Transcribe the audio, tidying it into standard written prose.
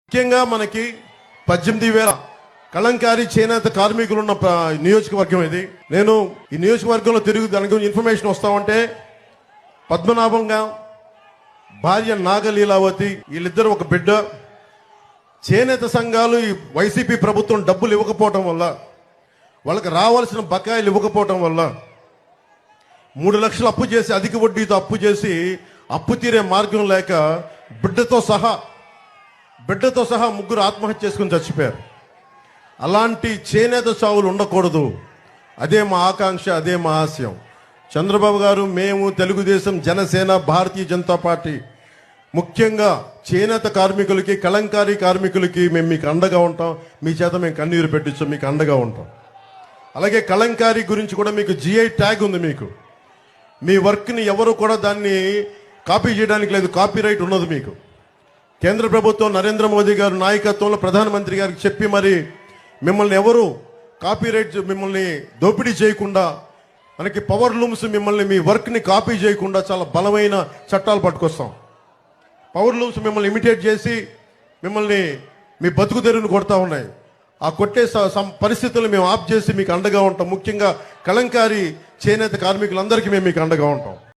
ముఖ్యంగా మనకి 18,000 కళంకారీ చేనేత కార్మికులు ఉన్న నియోజకవర్గం ఇది. నేను ఈ నియోజకవర్గంలో తిరిగి దాని గురించి ఇన్ఫర్మేషన్ వస్తామంటే పద్మనాభంగా భార్య నాగలీలావతి వీళ్ళిద్దరు ఒక బిడ్డ. చేనేత సంఘాలు ఈ వైసీపీ ప్రభుత్వం డబ్బులు ఇవ్వకపోవటం వల్ల, వాళ్ళకి రావాల్సిన బకాయిలు ఇవ్వకపోవటం వల్ల 3 లక్షలు అప్పు చేసి, అధిక వడ్డీతో అప్పు చేసి, అప్పు తీరే మార్గం లేక బిడ్డతో సహా 3 ఆత్మహత్య చేసుకుని చచ్చిపోయారు. అలాంటి చేనేత చావులు ఉండకూడదు. అదే మా ఆకాంక్ష, అదే మా ఆశయం. చంద్రబాబు గారు, మేము, తెలుగుదేశం, జనసేన, భారతీయ జనతా పార్టీ ముఖ్యంగా చేనేత కార్మికులకి, కళంకారీ కార్మికులకి మేము మీకు అండగా ఉంటాం. మీ చేత మేము కన్నీరు పెట్టించాం, మీకు అండగా ఉంటాం. అలాగే కళంకారీ గురించి కూడా మీకు జిఐ ట్యాగ్ ఉంది. మీకు మీ వర్క్ని ఎవరు కూడా దాన్ని కాపీ చేయడానికి లేదు, కాపీ రైట్ ఉన్నది మీకు. కేంద్ర ప్రభుత్వం నరేంద్ర మోదీ గారు నాయకత్వంలో ప్రధానమంత్రి గారికి చెప్పి మరి మిమ్మల్ని ఎవరు కాపీ రైట్, మిమ్మల్ని దోపిడీ చేయకుండా, మనకి పవర్ లూమ్స్ మిమ్మల్ని, మీ వర్క్ని కాపీ చేయకుండా చాలా బలమైన చట్టాలు పట్టుకొస్తాం. పవర్ లూమ్స్ మిమ్మల్ని ఇమిటేట్ చేసి మిమ్మల్ని మీ బతుకు తెరువును కొడతా ఉన్నాయి. ఆ కొట్టే పరిస్థితులు మేము ఆఫ్ చేసి మీకు అండగా ఉంటాం. ముఖ్యంగా కళంకారీ చేనేత కార్మికులందరికీ మేము మీకు అండగా ఉంటాం.